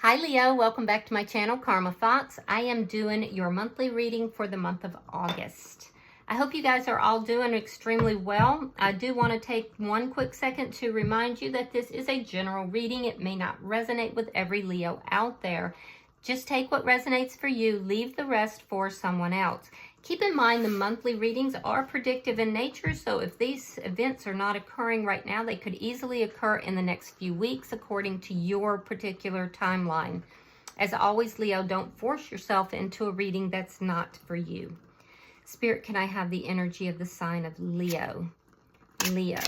Hi Leo, welcome back to my channel, Karma Thoughts. I am doing your monthly reading for the month of August. I hope you guys are all doing extremely well. I do want to take one quick second to remind you that this is a general reading. It may not resonate with every Leo out there. Just take what resonates for you, leave the rest for someone else. Keep in mind the monthly readings are predictive in nature, so if these events are not occurring right now, they could easily occur in the next few weeks according to your particular timeline. As always, Leo, don't force yourself into a reading that's not for you. Spirit, can I have the energy of the sign of Leo? Leo.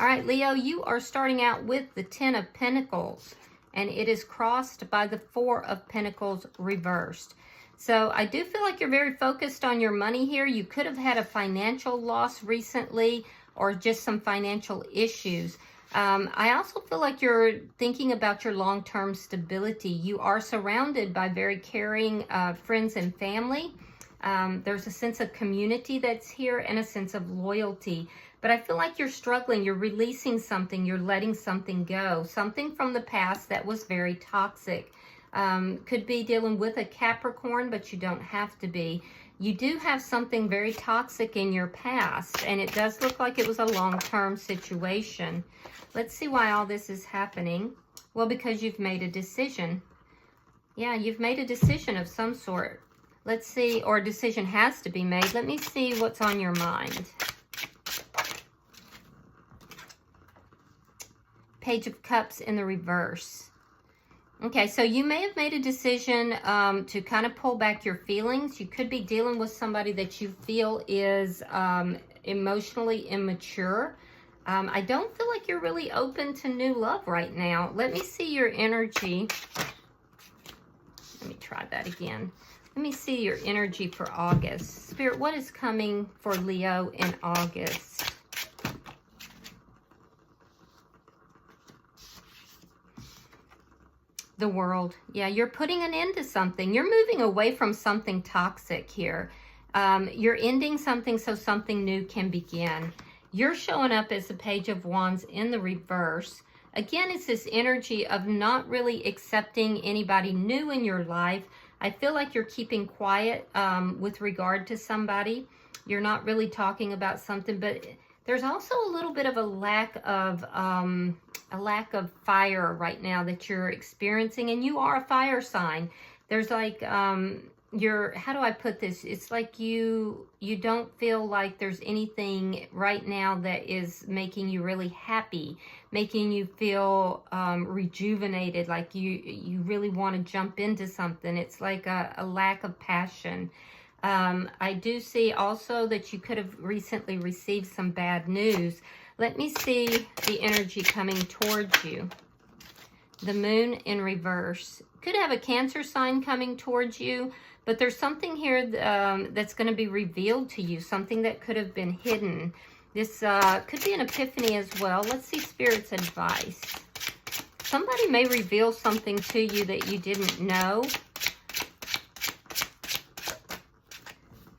All right, Leo, you are starting out with the Ten of Pentacles, and it is crossed by the Four of Pentacles reversed. So I do feel like you're very focused on your money here. You could have had a financial loss recently or just some financial issues. I also feel like you're thinking about your long-term stability. You are surrounded by very caring friends and family. There's a sense of community that's here and a sense of loyalty. But I feel like you're struggling. You're releasing something. You're letting something go. Something from the past that was very toxic. Could be dealing with a Capricorn, but you don't have to be. You do have something very toxic in your past, and it does look like it was a long-term situation. Let's see why all this is happening. Well, because you've made a decision. Yeah, you've made a decision of some sort. Let's see, or a decision has to be made. Let me see what's on your mind. Page of Cups in the reverse. Okay, so you may have made a decision to kind of pull back your feelings. You could be dealing with somebody that you feel is emotionally immature. I don't feel like you're really open to new love right now. Let me see your energy. Let me try that again. Let me see your energy for August. Spirit, what is coming for Leo in August? The World. Yeah, you're putting an end to something. You're moving away from something toxic here. You're ending something so something new can begin. You're showing up as the Page of Wands in the reverse. Again, it's this energy of not really accepting anybody new in your life. I feel like you're keeping quiet with regard to somebody. You're not really talking about something, but there's also a little bit of a lack of fire right now that you're experiencing, and you are a fire sign. There's like how do I put this? It's like you don't feel like there's anything right now that is making you really happy, making you feel rejuvenated, like you really want to jump into something. It's like a lack of passion. I do see also that you could have recently received some bad news. Let me see the energy coming towards you. The Moon in reverse. Could have a Cancer sign coming towards you, but there's something here that's going to be revealed to you, something that could have been hidden. This could be an epiphany as well. Let's see Spirit's advice. Somebody may reveal something to you that you didn't know.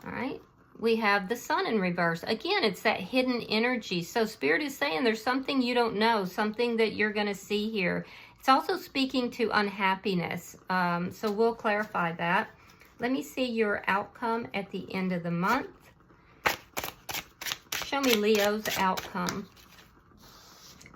All right. We have the Sun in reverse. Again, it's that hidden energy. So Spirit is saying there's something you don't know, something that you're going to see here. It's also speaking to unhappiness. So we'll clarify that. Let me see your outcome at the end of the month. Show me Leo's outcome.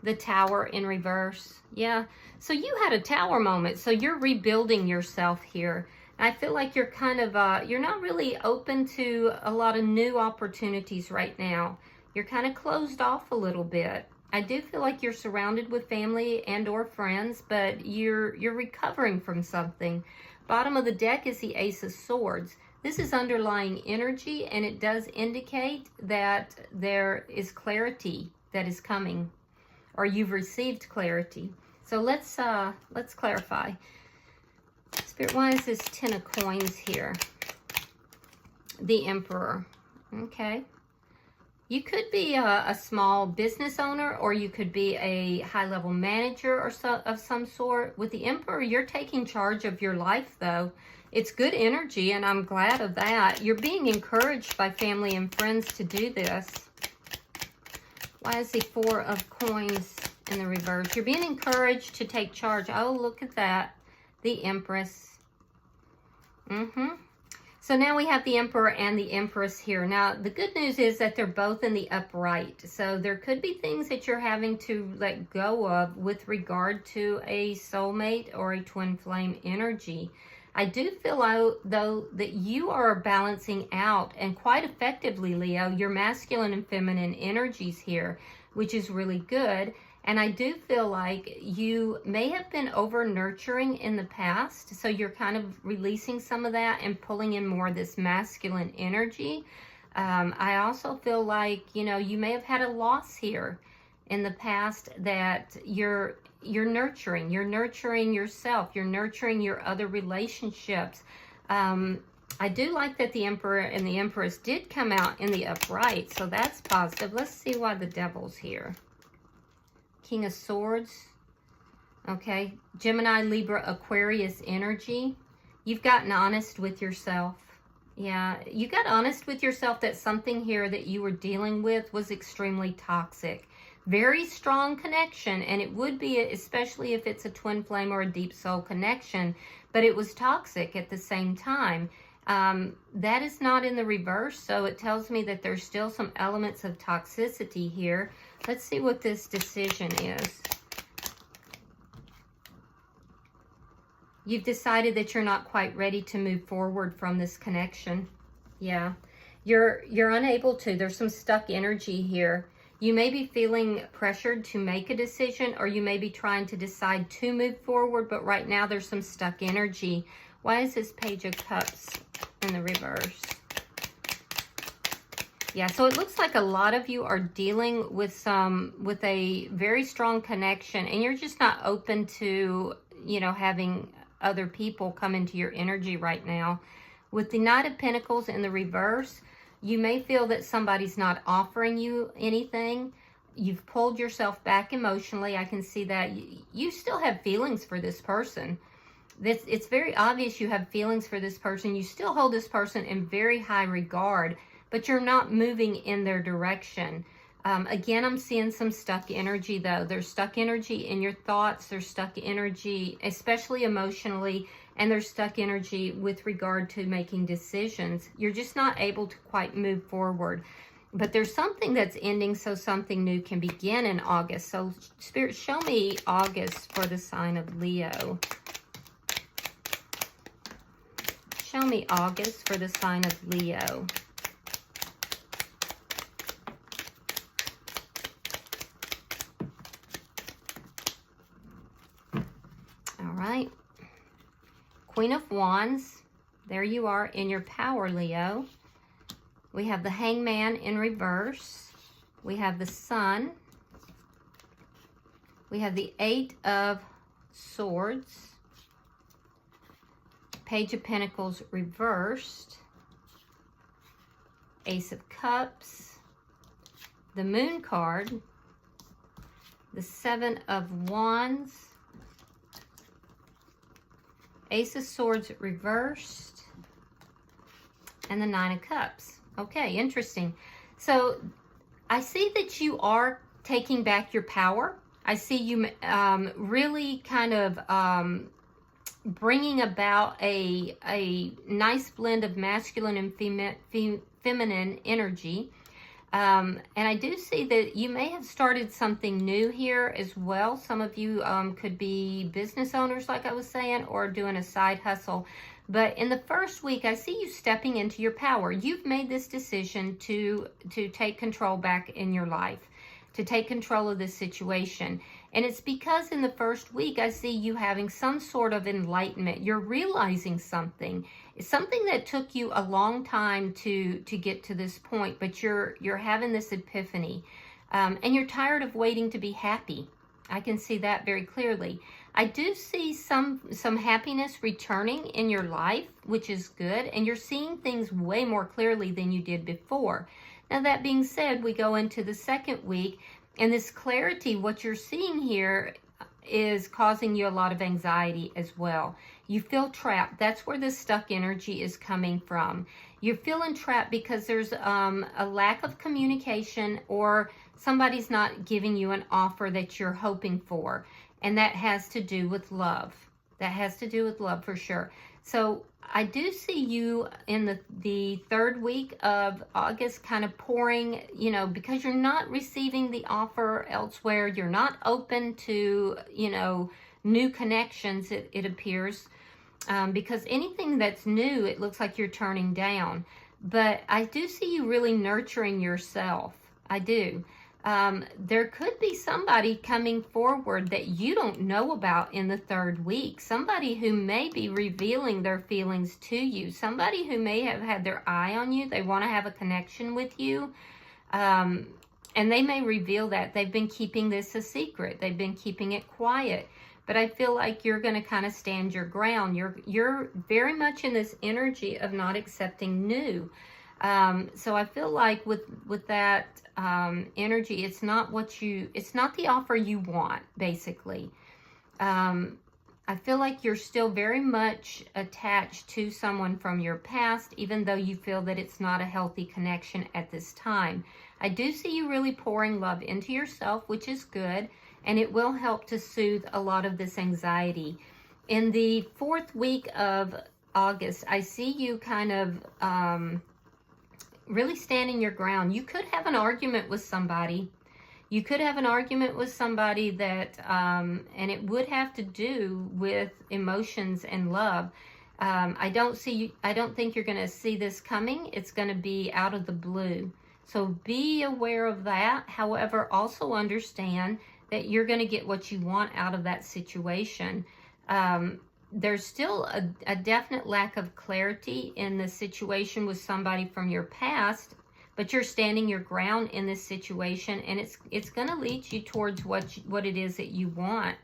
The Tower in reverse. Yeah. So you had a Tower moment. So you're rebuilding yourself here. I feel like you're kind of, you're not really open to a lot of new opportunities right now. You're kind of closed off a little bit. I do feel like you're surrounded with family and or friends, but you're recovering from something. Bottom of the deck is the Ace of Swords. This is underlying energy, and it does indicate that there is clarity that is coming, or you've received clarity. So let's clarify. Spirit, why is this Ten of Coins here? The Emperor. Okay. You could be a small business owner, or you could be a high-level manager or of some sort. With the Emperor, you're taking charge of your life, though. It's good energy, and I'm glad of that. You're being encouraged by family and friends to do this. Why is the Four of Coins in the reverse? You're being encouraged to take charge. Oh, look at that. The Empress. So now we have the Emperor and the Empress here. Now, the good news is that they're both in the upright. So there could be things that you're having to let go of with regard to a soulmate or a twin flame energy. I do feel, though, that you are balancing out, and quite effectively, Leo, your masculine and feminine energies here, which is really good. And I do feel like you may have been over-nurturing in the past, so you're kind of releasing some of that and pulling in more of this masculine energy. I also feel like, you know, you may have had a loss here in the past that you're nurturing. You're nurturing yourself. You're nurturing your other relationships. I do like that the Emperor and the Empress did come out in the upright, so that's positive. Let's see why the Devil's here. King of Swords. Okay. Gemini, Libra, Aquarius energy. You've gotten honest with yourself. Yeah. You got honest with yourself that something here that you were dealing with was extremely toxic. Very strong connection. And it would be, especially if it's a twin flame or a deep soul connection. But it was toxic at the same time. That is not in the reverse. So it tells me that there's still some elements of toxicity here. Let's see what this decision is. You've decided that you're not quite ready to move forward from this connection. Yeah. You're unable to. There's some stuck energy here. You may be feeling pressured to make a decision, or you may be trying to decide to move forward, but right now there's some stuck energy. Why is this Page of Cups in the reverse? Yeah, so it looks like a lot of you are dealing with a very strong connection, and you're just not open to, you know, having other people come into your energy right now. With the Knight of Pentacles in the reverse, you may feel that somebody's not offering you anything. You've pulled yourself back emotionally. I can see that. You still have feelings for this person. It's very obvious you have feelings for this person. You still hold this person in very high regard, but you're not moving in their direction. Again, I'm seeing some stuck energy, though. There's stuck energy in your thoughts. There's stuck energy, especially emotionally, and there's stuck energy with regard to making decisions. You're just not able to quite move forward. But there's something that's ending, so something new can begin in August. So, Spirit, show me August for the sign of Leo. Show me August for the sign of Leo. All right. Queen of Wands. There you are in your power, Leo. We have the Hangman in reverse. We have the Sun. We have the Eight of Swords. Page of Pentacles reversed. Ace of Cups. The Moon card. The Seven of Wands. Ace of Swords reversed. And the Nine of Cups. Okay, interesting. So I see that you are taking back your power. I see you really kind of bringing about a nice blend of masculine and feminine energy. And I do see that you may have started something new here as well. Some of you could be business owners, like I was saying, or doing a side hustle. But in the first week, I see you stepping into your power. You've made this decision to take control back in your life, to take control of this situation. And it's because in the first week, I see you having some sort of enlightenment. You're realizing something. It's something that took you a long time to get to this point, but you're having this epiphany. And you're tired of waiting to be happy. I can see that very clearly. I do see some happiness returning in your life, which is good. And you're seeing things way more clearly than you did before. Now, that being said, we go into the second week. And this clarity, what you're seeing here, is causing you a lot of anxiety as well. You feel trapped. That's where this stuck energy is coming from. You're feeling trapped because there's a lack of communication, or somebody's not giving you an offer that you're hoping for. And that has to do with love. That has to do with love for sure. So I do see you in the third week of August kind of pouring, you know, because you're not receiving the offer elsewhere. You're not open to, you know, new connections, it appears. Because anything that's new, it looks like you're turning down. But I do see you really nurturing yourself. I do. There could be somebody coming forward that you don't know about in the third week. Somebody who may be revealing their feelings to you. Somebody who may have had their eye on you. They want to have a connection with you. And they may reveal that. They've been keeping this a secret. They've been keeping it quiet. But I feel like you're going to kind of stand your ground. You're very much in this energy of not accepting new. So I feel like with that energy, it's not the offer you want, basically. I feel like you're still very much attached to someone from your past, even though you feel that it's not a healthy connection at this time. I do see you really pouring love into yourself, which is good, and it will help to soothe a lot of this anxiety. In the fourth week of August, I see you kind of really standing your ground. You could have an argument with somebody. You could have an argument with somebody that, and it would have to do with emotions and love. I don't think you're going to see this coming. It's going to be out of the blue. So be aware of that. However, also understand that you're going to get what you want out of that situation. There's still a definite lack of clarity in the situation with somebody from your past, but you're standing your ground in this situation, and it's going to lead you towards what it is that you want.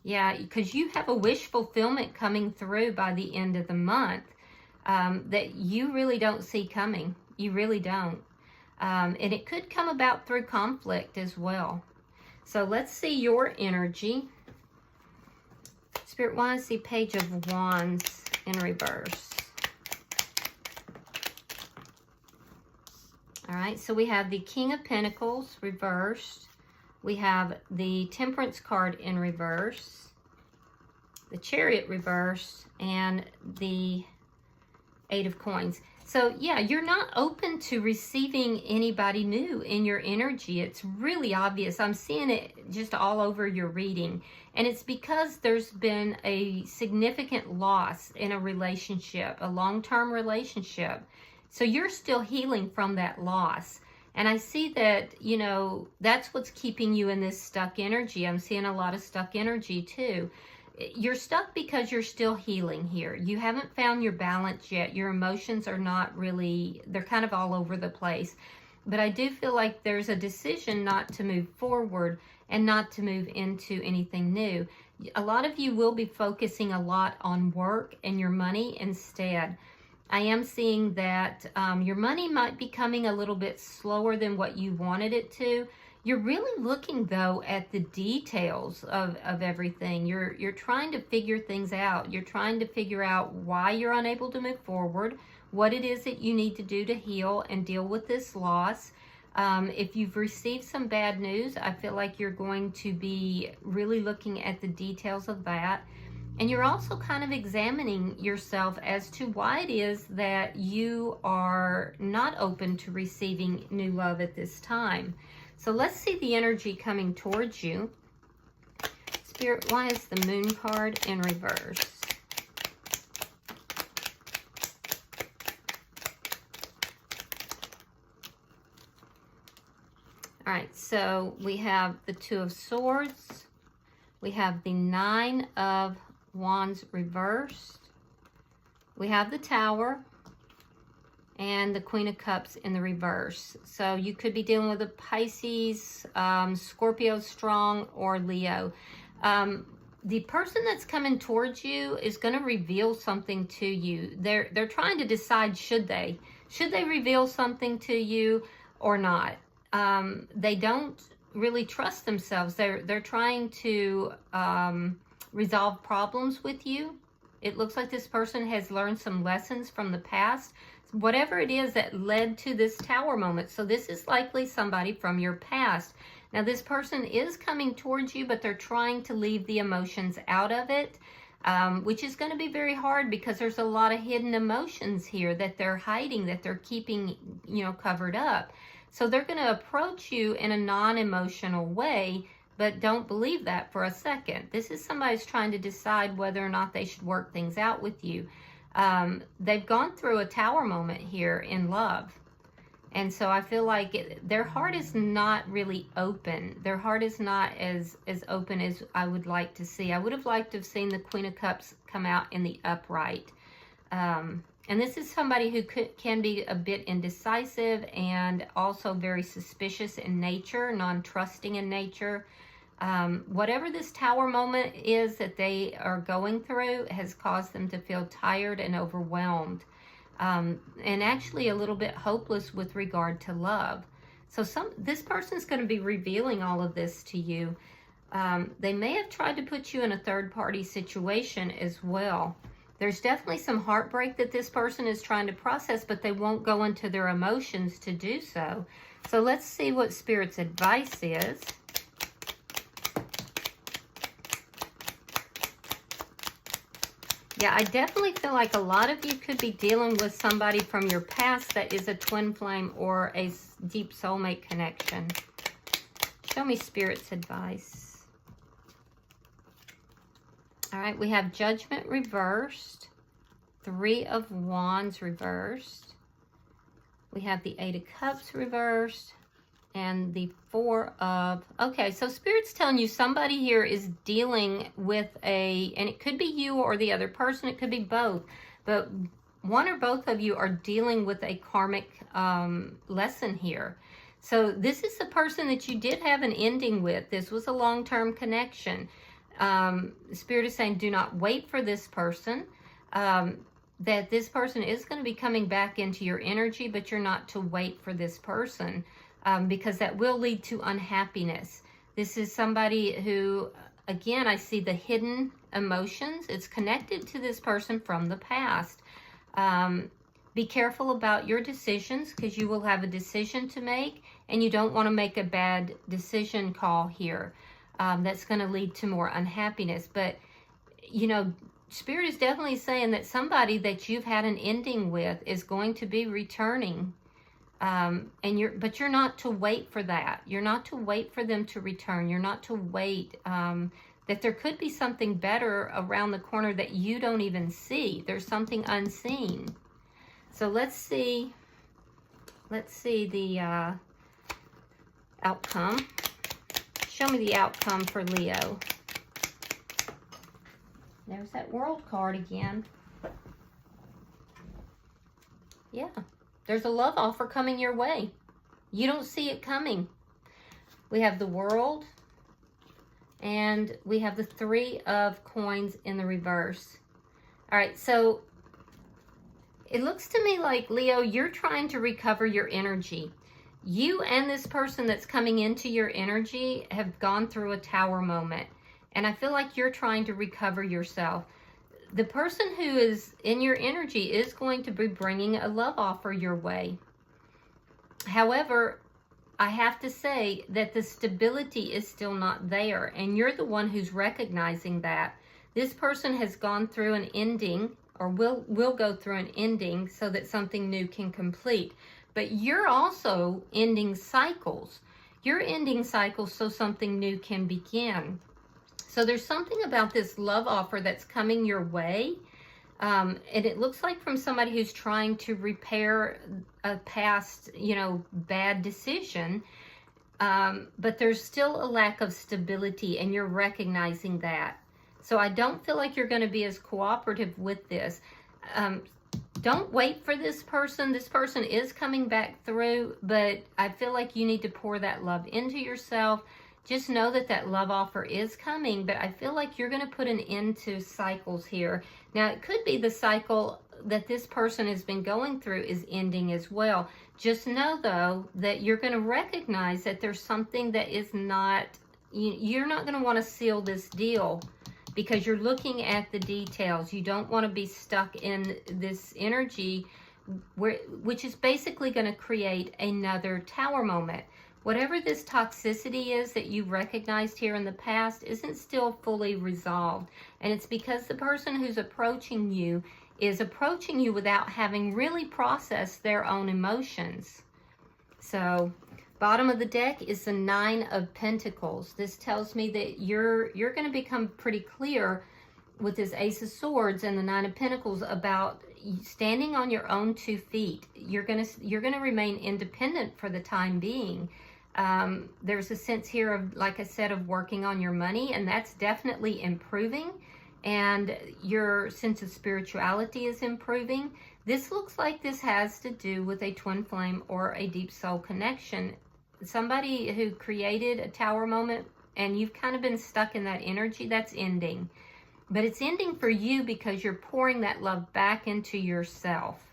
Yeah, because you have a wish fulfillment coming through by the end of the month that you really don't see coming. You really don't. And it could come about through conflict as well. So let's see your energy. Spirit, why is the Page of Wands in reverse? All right, so we have the King of Pentacles reversed. We have the Temperance card in reverse, the Chariot reversed, and the Eight of Coins. So yeah, you're not open to receiving anybody new in your energy. It's really obvious. I'm seeing it just all over your reading. And it's because there's been a significant loss in a relationship, a long-term relationship. So you're still healing from that loss. And I see that, you know, that's what's keeping you in this stuck energy. I'm seeing a lot of stuck energy too. You're stuck because you're still healing here. You haven't found your balance yet. Your emotions are not really, they're kind of all over the place. But I do feel like there's a decision not to move forward and not to move into anything new. A lot of you will be focusing a lot on work and your money instead. I am seeing that your money might be coming a little bit slower than what you wanted it to. You're really looking, though, at the details of everything. You're trying to figure things out. You're trying to figure out why you're unable to move forward, what it is that you need to do to heal and deal with this loss. If you've received some bad news, I feel like you're going to be really looking at the details of that. And you're also kind of examining yourself as to why it is that you are not open to receiving new love at this time. So let's see the energy coming towards you. Spirit, why is the Moon card in reverse? All right, so we have the Two of Swords. We have the Nine of Wands reversed. We have the Tower and the Queen of Cups in the reverse. So you could be dealing with a Pisces, Scorpio strong, or Leo. The person that's coming towards you is going to reveal something to you. They're trying to decide, should they reveal something to you or not. They don't really trust themselves. They're trying to resolve problems with you. It looks like this person has learned some lessons from the past. whatever it is that led to this Tower moment. So this is likely somebody from your past. Now this person is coming towards you, but they're trying to leave the emotions out of it, which is going to be very hard because there's a lot of hidden emotions here that they're hiding, that they're keeping, you know, covered up. So they're going to approach you in a non-emotional way, but don't believe that for a second. This is somebody who's trying to decide whether or not they should work things out with you. They've gone through a Tower moment here in love. And so I feel like their heart is not really open. Their heart is not as open as I would like to see. I would have liked to have seen the Queen of Cups come out in the upright. And this is somebody who can be a bit indecisive and also very suspicious in nature, non-trusting in nature. Whatever this Tower moment is that they are going through has caused them to feel tired and overwhelmed. And actually a little bit hopeless with regard to love. So this person's going to be revealing all of this to you. They may have tried to put you in a third-party situation as well. There's definitely some heartbreak that this person is trying to process, but they won't go into their emotions to do so. So let's see what Spirit's advice is. Yeah, I definitely feel like a lot of you could be dealing with somebody from your past that is a twin flame or a deep soulmate connection. Show me Spirit's advice. All right, we have Judgment reversed, Three of Wands reversed. We have the Eight of Cups reversed, and the Four of... Okay, so Spirit's telling you somebody here is dealing with and it could be you or the other person, it could be both, but one or both of you are dealing with a karmic lesson here. So this is the person that you did have an ending with. This was a long-term connection. Spirit is saying do not wait for this person, that this person is going to be coming back into your energy, but you're not to wait for this person. Because that will lead to unhappiness. This is somebody who, again, I see the hidden emotions. It's connected to this person from the past. Be careful about your decisions because you will have a decision to make and you don't want to make a bad decision call here. That's going to lead to more unhappiness. But, you know, Spirit is definitely saying that somebody that you've had an ending with is going to be returning. But you're not to wait for that. You're not to wait for them to return. You're not to wait, that there could be something better around the corner that you don't even see. There's something unseen. So let's see the, outcome. Show me the outcome for Leo. There's that World card again. Yeah. There's a love offer coming your way. You don't see it coming. We have the World, and we have the Three of Coins in the reverse. All right, so it looks to me like, Leo, you're trying to recover your energy. You and this person that's coming into your energy have gone through a Tower moment, and I feel like you're trying to recover yourself. The person who is in your energy is going to be bringing a love offer your way. However, I have to say that the stability is still not there, and you're the one who's recognizing that. This person has gone through an ending, or will go through an ending so that something new can complete. But you're also ending cycles. You're ending cycles so something new can begin. So there's something about this love offer that's coming your way. And it looks like from somebody who's trying to repair a past, you know, bad decision. But there's still a lack of stability, and you're recognizing that. So I don't feel like you're going to be as cooperative with this. Don't wait for this person. This person is coming back through, but I feel like you need to pour that love into yourself. Just know that that love offer is coming, but I feel like you're going to put an end to cycles here. Now, it could be the cycle that this person has been going through is ending as well. Just know, though, that you're going to recognize that there's something that is not, you're not going to want to seal this deal because you're looking at the details. You don't want to be stuck in this energy which is basically going to create another tower moment. Whatever this toxicity is that you recognized here in the past isn't still fully resolved. And it's because the person who's approaching you is approaching you without having really processed their own emotions. So, bottom of the deck is the Nine of Pentacles. This tells me that you're going to become pretty clear with this Ace of Swords and the Nine of Pentacles about standing on your own 2 feet. You're gonna remain independent for the time being. There's a sense here of, like I said, of working on your money, and that's definitely improving. And your sense of spirituality is improving. This looks like this has to do with a twin flame or a deep soul connection. Somebody who created a tower moment and you've kind of been stuck in that energy, that's ending. But it's ending for you because you're pouring that love back into yourself.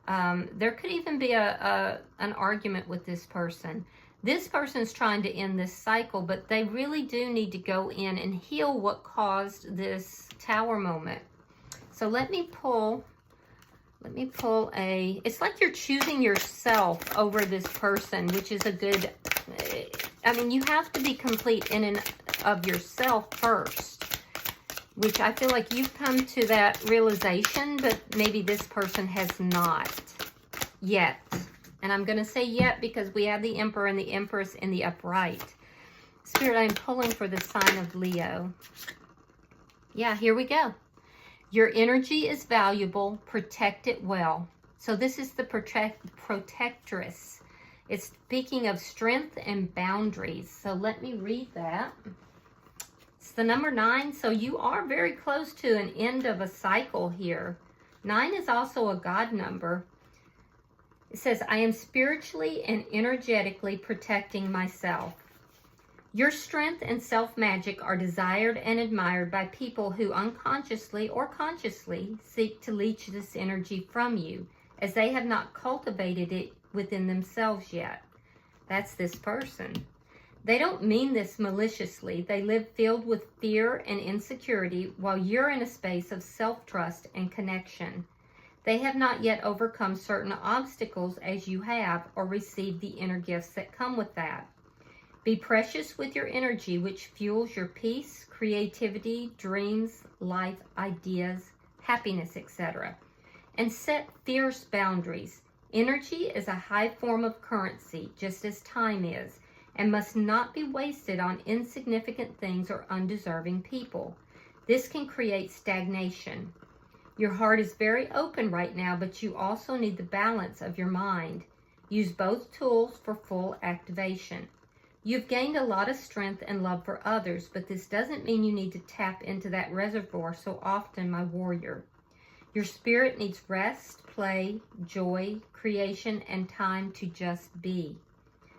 There could even be an argument with this person. This person's trying to end this cycle, but they really do need to go in and heal what caused this tower moment. So let me pull it's like you're choosing yourself over this person, which is a good, I mean, you have to be complete in and of yourself first, which I feel like you've come to that realization, but maybe this person has not yet. And I'm going to say yet because we have the Emperor and the Empress in the upright. Spirit, I'm pulling for the sign of Leo. Yeah, here we go. Your energy is valuable. Protect it well. So this is the protectress. It's speaking of strength and boundaries. So let me read that. It's the number 9. So you are very close to an end of a cycle here. 9 is also a God number. It says, I am spiritually and energetically protecting myself. Your strength and self-magic are desired and admired by people who unconsciously or consciously seek to leech this energy from you, as they have not cultivated it within themselves yet. That's this person. They don't mean this maliciously. They live filled with fear and insecurity while you're in a space of self-trust and connection. They have not yet overcome certain obstacles as you have, or received the inner gifts that come with that. Be precious with your energy, which fuels your peace, creativity, dreams, life, ideas, happiness, etc. And set fierce boundaries. Energy is a high form of currency, just as time is, and must not be wasted on insignificant things or undeserving people. This can create stagnation. Your heart is very open right now, but you also need the balance of your mind. Use both tools for full activation. You've gained a lot of strength and love for others, but this doesn't mean you need to tap into that reservoir so often, my warrior. Your spirit needs rest, play, joy, creation, and time to just be.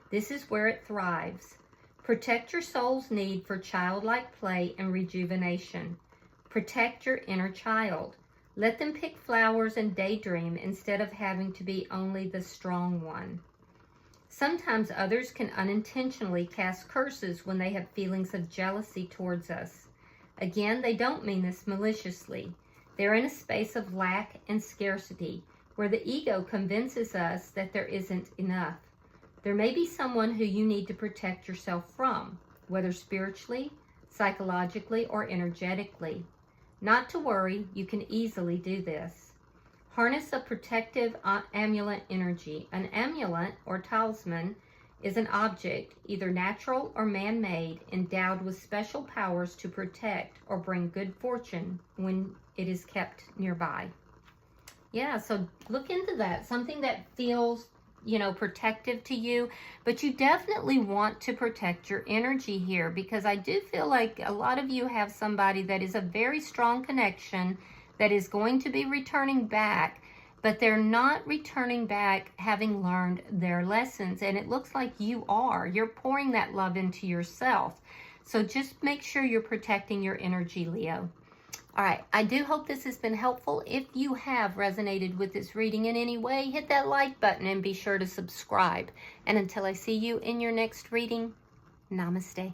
This is where it thrives. Protect your soul's need for childlike play and rejuvenation. Protect your inner child. Let them pick flowers and daydream instead of having to be only the strong one. Sometimes others can unintentionally cast curses when they have feelings of jealousy towards us. Again, they don't mean this maliciously. They're in a space of lack and scarcity, where the ego convinces us that there isn't enough. There may be someone who you need to protect yourself from, whether spiritually, psychologically, or energetically. Not to worry, you can easily do this. Harness a protective amulet energy. An amulet, or talisman, is an object, either natural or man-made, endowed with special powers to protect or bring good fortune when it is kept nearby. Yeah, so look into that. Something that feels, protective to you, but you definitely want to protect your energy here, because I do feel like a lot of you have somebody that is a very strong connection that is going to be returning back, but they're not returning back having learned their lessons, and it looks like you're pouring that love into yourself. So just make sure you're protecting your energy, Leo. All right, I do hope this has been helpful. If you have resonated with this reading in any way, hit that like button and be sure to subscribe. And until I see you in your next reading, namaste.